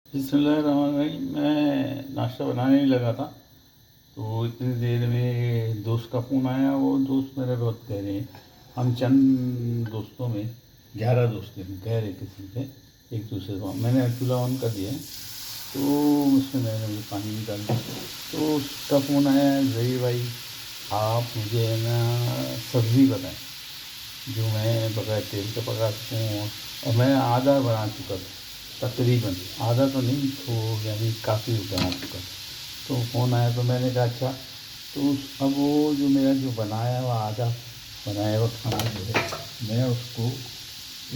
बिस्मिल्लाहिर्रहमानिर्रहीम। मैं नाश्ता बनाने ही लगा था तो इतनी देर में दोस्त का फ़ोन आया। वो दोस्त मेरे बहुत गहरे हैं। हम चंद दोस्तों में 11 दोस्त हैं, गहरे किस्म से एक दूसरे को। मैंने चूल्हा ऑन कर दिया है तो उसमें मैंने भी पानी भी डाल दिया। तो उसका फ़ोन आया, जही भाई आप मुझे है ना सब्ज़ी बताएं जो मैं बगैर तेल के पका सकूँ। और मैं आधा बना चुका था, तकरीबन आधा तो नहीं, तो यानी काफ़ी बना चुका। तो फ़ोन आया तो मैंने कहा अच्छा। तो अब वो जो मेरा जो बनाया हुआ आधा बनाया हुआ खाना जो है, मैं उसको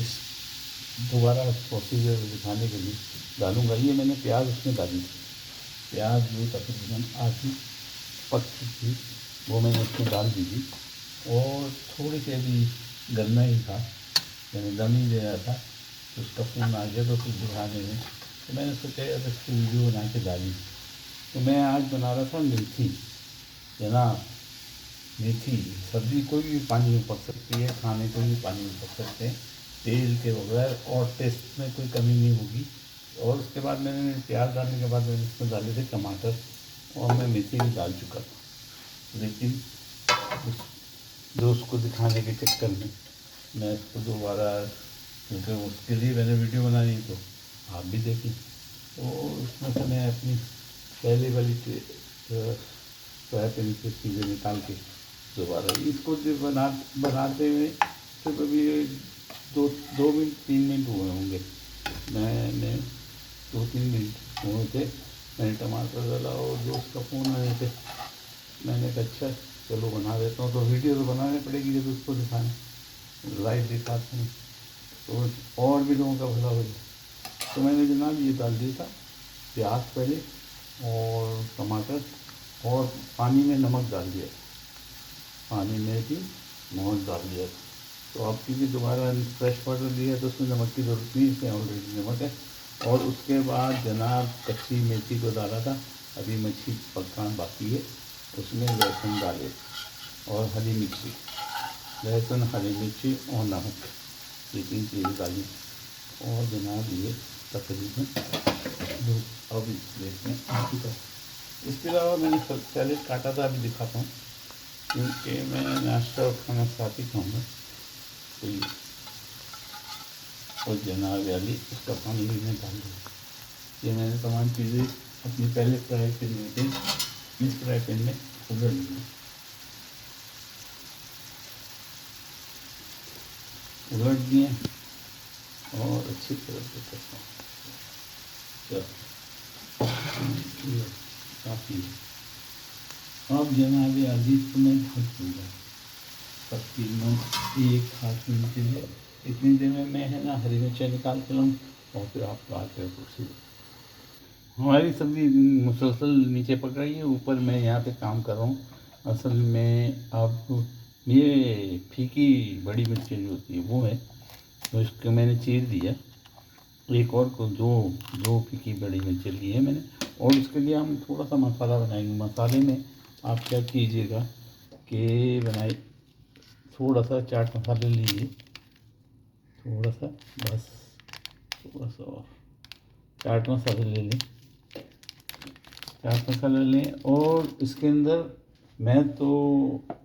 इस दोबारा प्रोसीजर दिखाने के लिए डालूँगा। ये मैंने प्याज उसमें डाली थी, प्याज जो तकरीबन आधी पक चुकी वो मैंने उसमें डाल दी थी। और थोड़ी सी अभी गलना ही था, मैंने दम ही दे रहा था तो उसका फ़ोन आ गया तो फिर दिखाने में, तो मैंने सोचा अब इसकी वीडियो बना के डाली। तो मैं आज बना रहा था मेथी, जनाब मेथी सब्ज़ी कोई भी पानी में पक सकती है, खाने को भी पानी में पक सकते हैं तेल के बगैर, और टेस्ट में कोई कमी नहीं होगी। और उसके बाद मैंने प्याज डालने के बाद मैंने उसमें डाले थे टमाटर, और मैं मेथी भी डाल चुका था। लेकिन उस दोस्त को दिखाने के चक्कर में मैं इसको दोबारा, क्योंकि उसके लिए मैंने वीडियो बनाई तो आप भी देखें। तो उसमें से मैं अपनी पहले वाली सोयाबीन की चीज़ें निकाल के दोबारा इसको जो बनाते हुए सिर्फ अभी दो दो मिनट 3 मिनट हुए होंगे। मैंने 2-3 मिनट हुए थे, मैंने टमाटर डाला और दोस्त का फ़ोन आए थे। मैंने कहा अच्छा चलो बना देता हूँ, तो वीडियो तो बनानी पड़ेगी जब उसको दिखाएं, लाइव दिखाते हैं तो और भी लोगों का भला हो जाए। तो मैंने जनाब ये डाल दिया था प्याज पहले और टमाटर, और पानी में नमक डाल दिया, पानी में भी नमक डाल दिया। तो अब क्योंकि दोबारा फ्रेश वाटर दिया तो उसमें नमक की ज़रूरत नहीं, इसमें ऑलरेडी नमक है। और उसके बाद जनाब कच्ची मेथी को डाला था, अभी मच्छी पकाना बाकी है। उसमें लहसुन डाले और हरी मिर्ची, लहसुन हरी मिर्ची और नमक, ये 3 चीज़ें डाली। और जनाब ये तकरीबन दो, अब इस प्लेट में आ चुका है। इसके अलावा मैंने सैलेड काटा था, अभी दिखाता हूँ क्योंकि मैं नाश्ता और खाना साथ ही खाऊँगा। तो ये और जनाब वाली इसका पानी भी मैं डाल दूँ। ये मैंने तमाम चीज़ें अपनी पहले फ्राई करने के इस फ्राई पैन में उलट दी, उलट दिए और अच्छी तरह से करता हूँ। चलो काफ़ी अब जनाब अजीज को मैं ढक दूँगा तकरीबन 1 आध मिनट के लिए। इतनी देर में मैं है ना हरी मिर्चा निकाल के लाऊँ और फिर आप बात करें कुर्सी। हमारी सब्ज़ी मुसलसल नीचे पक रही है, ऊपर मैं यहाँ पे काम कर रहा हूँ। असल में अब ये फीकी बड़ी मिर्ची जो होती है वो है, तो इसको मैंने चीर दिया। एक और को दो फीकी बड़ी मिर्ची ली है मैंने। और उसके लिए हम थोड़ा सा मसाला बनाएंगे। मसाले में आप क्या कीजिएगा कि बनाए, थोड़ा सा चाट मसाला लीजिए, थोड़ा सा, बस थोड़ा सा और चाट मसाला ले लें, चाट मसाला लें। और इसके अंदर मैं तो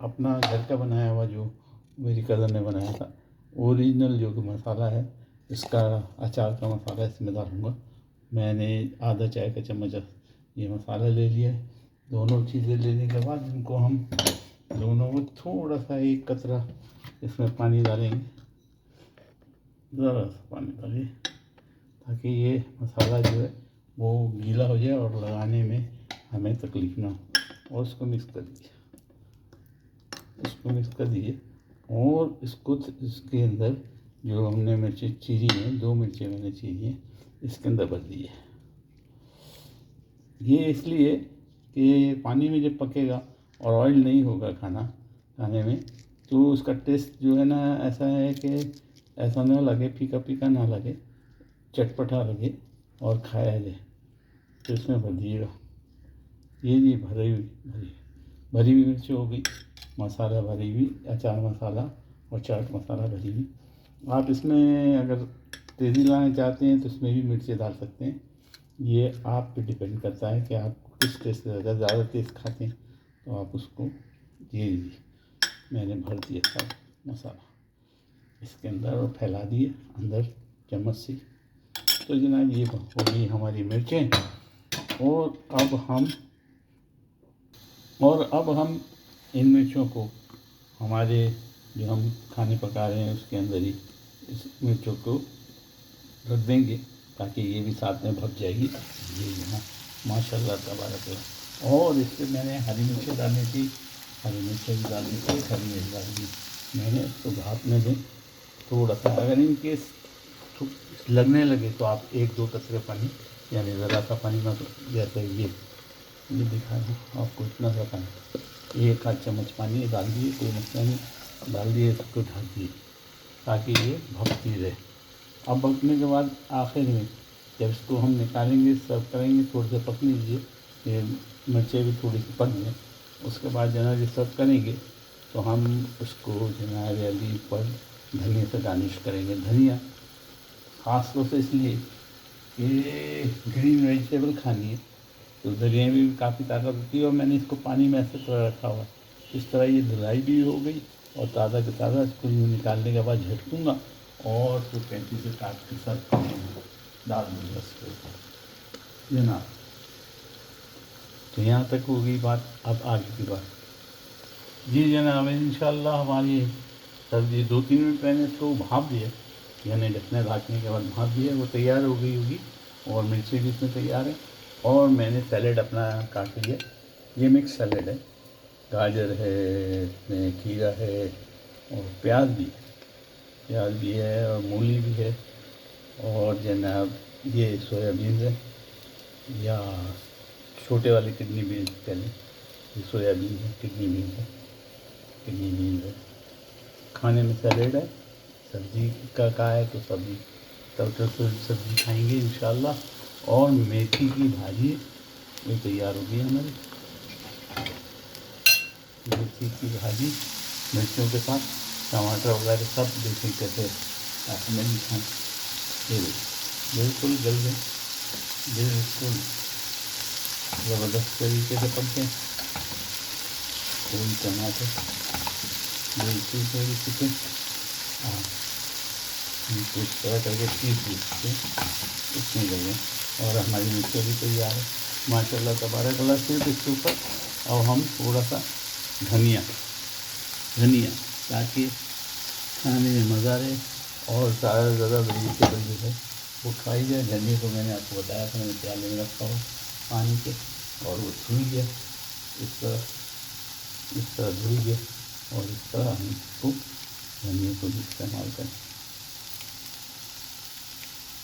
अपना घर का बनाया हुआ जो मेरी कज़न ने बनाया था ओरिजिनल जो कि मसाला है, इसका अचार का मसाला इसमें डालूँगा। मैंने आधा चाय का चम्मच ये मसाला ले लिया है। दोनों चीज़ें लेने के बाद इनको हम दोनों को थोड़ा सा एक कतरा इसमें पानी डालेंगे, ज़रा सा पानी डालिए ताकि ये मसाला जो है वो गीला हो जाए और लगाने में हमें तकलीफ़ ना हो। और इसको मिक्स कर दीजिए, इसको मिक्स कर दीजिए। और इसको इसके अंदर जो हमने मिर्ची चीरी हैं, 2 मिर्ची मैंने चीरी हैं, इसके अंदर भर दीजिए। ये इसलिए कि पानी में जब पकेगा और ऑयल नहीं होगा खाने में, तो उसका टेस्ट जो है ना ऐसा है कि ऐसा ना लगे, फीका फीका ना लगे, चटपटा लगे और खाया जाए। तो इसमें भर दीजिएगा। ये जी भरी हुई मिर्ची हो गई, मसाला भरी हुई, अचार मसाला और चाट मसाला भरी हुई। आप इसमें अगर तेज़ी लाना चाहते हैं तो इसमें भी मिर्ची डाल सकते हैं, ये आप पे डिपेंड करता है कि आप किस टेस्ट से ज़्यादा तेज़ खाते हैं तो आप उसको ये लीजिए। मैंने भर दिया सब मसाला इसके अंदर और फैला दिए अंदर चम्मच से। तो जनाब ये हो गई हमारी मिर्चें। और अब हम इन मिर्चों को हमारे जो हम खाने पका रहे हैं उसके अंदर ही इस मिर्चों को रख देंगे ताकि ये भी साथ में भग जाएगी। ये यहाँ माशाल्लाह तबारक। और इससे मैंने हरी मिर्चें डालनी थी, हरी मिर्चें भी डालनी थी, हरी मिर्च डाल दी मैंने। तो भाप में दें थोड़ा सा, अगर इन केस लगने लगे तो आप 1-2 कतरे पानी यानी ज़रा सा पानी में, जैसे ये दिखा रहा हूँ आपको, इतना सा पानी, 1 आध चम्मच पानी डाल दिए, कोई मसला नहीं, डाल दिए, इसको ढक दिए ताकि ये भपती रहे। अब भपने के बाद आखिर में जब इसको हम निकालेंगे सर्व करेंगे, थोड़ी सी पक लीजिए, ये मिर्चें भी थोड़ी सी पक लें, उसके बाद जनाब ये सर्व करेंगे तो हम उसको जनाब अली पर धनिया से गार्निश करेंगे। धनिया ख़ास तौर से इसलिए कि ग्रीन वेजिटेबल खानी है तो धनिया में भी काफ़ी ताकत होती है। और मैंने इसको पानी में ऐसे तरह रखा हुआ, इस तरह ये धुलाई भी हो गई और ताज़ा के ताज़ा इसको यूँ निकालने के बाद झटकूँगा और फिर 35 से 60 के साथ डाल दूँगा इसके ऊपर जनाब। तो यहाँ तक हो गई बात। अब आगे की बात जी जनाब, इंशाल्लाह हमारी सब्ज़ी 2-3 मिनट मैंने इसको भाप दिया, यानी ढकने ढाकने के बाद भाप दिया, वो तैयार हो गई होगी और मिर्ची भी इसमें तैयार है। और मैंने सैलेड अपना काट लिया, ये मिक्स सैलेड है, गाजर है, इसमें खीरा है और प्याज भी है और मूली भी है और जनाब ये सोयाबीन है या छोटे वाले किडनी बीन्स कह लें, ये सोयाबीन है, किडनी बीन है। खाने में सैलेड है, सब्ज़ी का है तो सब्ज़ी टोटल सब्ज़ी खाएंगे इंशाल्लाह। और मेथी की भाजी ये तैयार हो गई हमारी, मेथी की भाजी मिर्चों के साथ, टमाटर वगैरह सब देखें कैसे आपने भी खाएँ। ये बिल्कुल गल गए, बिल्कुल ज़बरदस्त तरीके से पक गए। कोई टमाटर बिल्कुल तरीके से इस तरह करके पीस के इसमें लगे। और हमारी मिर्चें भी तैयार है माशाल्लाह तबारक। सिर्फ इसके ऊपर और हम थोड़ा सा धनिया ताकि खाने में मज़ा रहे और ज़्यादा वेजिटेबल जो है वो खाई जाए। धनिया को मैंने आपको बताया था, मैंने प्याले में रखा हुआ पानी के और वो धुल गया, इस तरह धुल गया और इस तरह हम इसको धनिया को भी इस्तेमाल करें।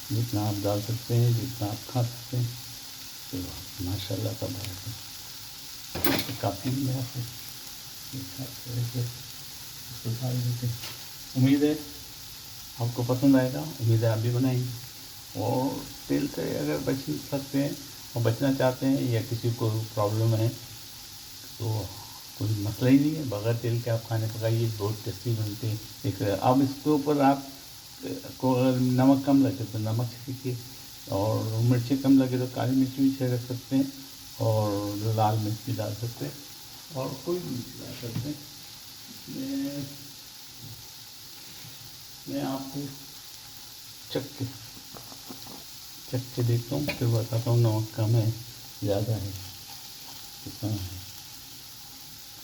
जितना आप डाल सकते हैं, जितना आप खा सकते हैं, तो माशाल्लाह का बात है। तो काफ़ी मेरा इसको डाल देते हैं। उम्मीद है आपको पसंद आएगा, उम्मीद है आप भी बनाएंगे। और तेल से अगर बच सकते हैं और बचना चाहते हैं या किसी को प्रॉब्लम है तो कोई मसला ही नहीं है, बगैर तेल के आप खाने पकाइए, बहुत टेस्टी बनते हैं। एक अब इसके ऊपर आप को अगर नमक कम लगे तो नमक छिड़किए और मिर्ची कम लगे तो काली मिर्च भी छिड़क सकते हैं और लाल मिर्च भी डाल सकते हैं और कोई भी डाल सकते हैं। मैं आपको चख के देखता हूँ, फिर बताता हूँ नमक कम है ज़्यादा है कितना है,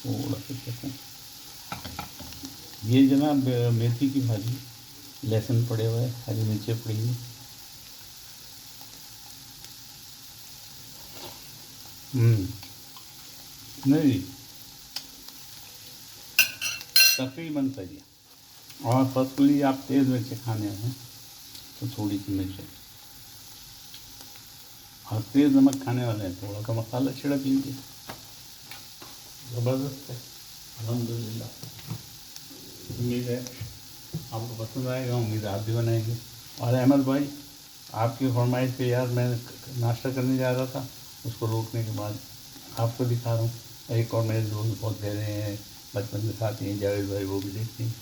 थोड़ा सा चखूँ। ये जनाब मेथी की भाजी, लहसुन पड़े हुए, हरी मिर्चें पड़ी हुई, नहीं तकरीबन सही है। और फर्स्टली आप तेज़ मिर्चें खाने हैं तो थोड़ी सी मिर्चें, और तेज़ नमक खाने वाले हैं थोड़ा सा मसाला छिड़क लीजिए। ज़बरदस्त है अल्हम्दुलिल्लाह। उम्मीद है आपको पसंद आएगा, उम्मीद है आप भी बनाएंगे। और अहमद भाई आपकी फरमाइश पे यार मैं नाश्ता करने जा रहा था, उसको रोकने के बाद आपको दिखा रहा हूँ। एक और मेरे दोस्त बहुत दे रहे हैं, बचपन के साथी हैं जावेद भाई, वो भी देखते हैं।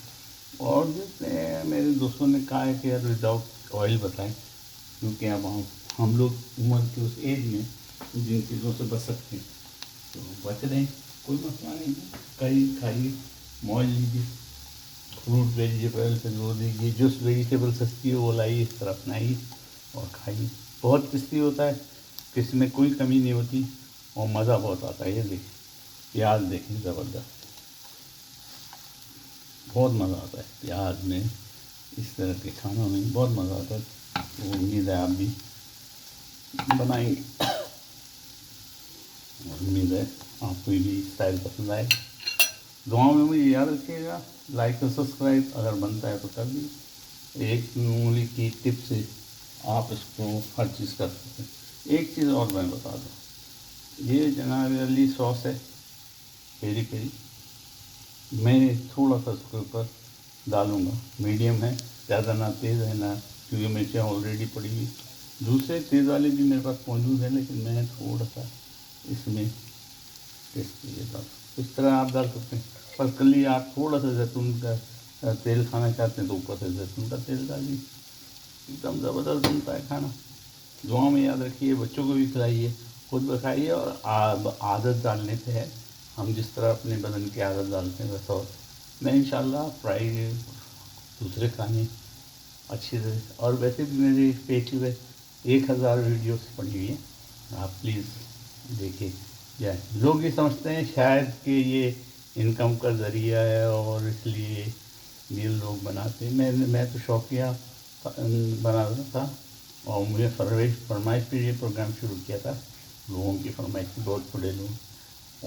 और जितने मेरे दोस्तों ने कहा है कि यार विदाउट ऑयल बताएं, क्योंकि अब हम लोग उम्र के उस एज में जिन चीज़ों से बच सकते हैं तो बच रहे हैं, कोई मसला नहीं है। खाइए, मौज लीजिए, फ्रूट वेजिटेबल से जो लीजिए, जो वेजिटेबल सस्ती हो वो लाइए, इस तरह अपनाइए और खाइए। बहुत टेस्टी होता है, किसी में कोई कमी नहीं होती और मज़ा बहुत आता है। ये देखिए, प्याज देखें, ज़बरदस्त, बहुत मज़ा आता है प्याज में, इस तरह के खानों में बहुत मज़ा आता है। तो उम्मीद है आप भी बनाएंगे, उम्मीद है आपको भी स्टाइल पसंद आए। दुआओं में मुझे याद रखिएगा, लाइक और सब्सक्राइब अगर बनता है तो कर दीजिए। एक उंगली की टिप से आप इसको हर चीज़ कर सकते हैं। एक चीज़ और मैं बता दूँ, ये जनाब अली सॉस है पेरी पेरी, मैं थोड़ा सा इसके ऊपर डालूँगा, मीडियम है, ज़्यादा ना तेज़ है ना, क्योंकि मिर्चें ऑलरेडी पड़ी हुई। दूसरे तेज़ वाले भी मेरे पास मौजूद है, लेकिन मैं थोड़ा सा इसमें टेस्ट के लिए डाल, इस तरह आप डाल सकते हैं। पर कल ही आप थोड़ा सा जैतून का तेल खाना चाहते हैं तो ऊपर से जैतून का तेल डालिए, एकदम ज़बरदस्त बनता है खाना। दुआ में याद रखिए, बच्चों को भी खिलाइए, खुद भी खाइए। और आदत डालने से है, हम जिस तरह अपने बदन की आदत डालते हैं वैसा होता है। मैं इंशाल्लाह फ्राई दूसरे खाने अच्छी तरह, और वैसे भी मेरे पेज पे 1000 वीडियोस पड़ी हुई हैं, आप प्लीज़ देखिए जाए। लोग ये समझते हैं शायद कि ये इनकम का ज़रिया है और इसलिए ये लोग बनाते हैं। मैं तो शौकिया बना रहा था और मुझे फरमाइश पे ये प्रोग्राम शुरू किया था, लोगों की फरमाइश पे, बहुत बड़े लोग।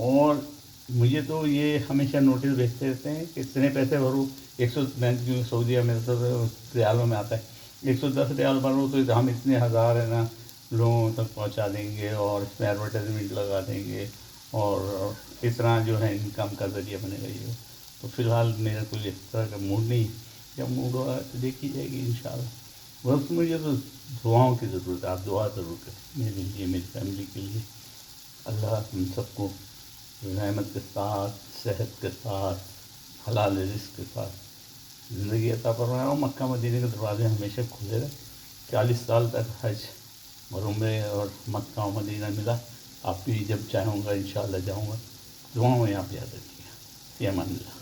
और मुझे तो ये हमेशा नोटिस भेजते रहते हैं कि इतने पैसे भरो, 100, मैं क्योंकि सऊदीया में तो रियालों में आता है, 110 रियाल भरो तो हम इतने हज़ार है ना लोगों तक पहुंचा देंगे और इसमें एडवर्टाइजमेंट लगा देंगे और इतना जो है इनकम का ज़रिया बनेगा ये। तो फ़िलहाल मेरा कोई इस तरह का मूड नहीं, जब मूड होगा तो देखी जाएगी इंशाल्लाह। बस मुझे तो दुआओं की ज़रूरत है, आप दुआ ज़रूर करें मेरे लिए, मेरी फैमिली के लिए। अल्लाह हम सबको रहमत के साथ, सेहत के साथ, हलाल रिज़्क़ के साथ ज़िंदगी अता फरमाए और मक्का मदीने के दरवाज़े हमेशा खुले रहे। 40 साल तक हज और उम्रे और मक्का और मदीना मिला, आप भी जब चाहूँगा इंशाअल्लाह जाऊँगा। दुआओं में आप याद रखिएगा। फ़ी अमान अल्लाह।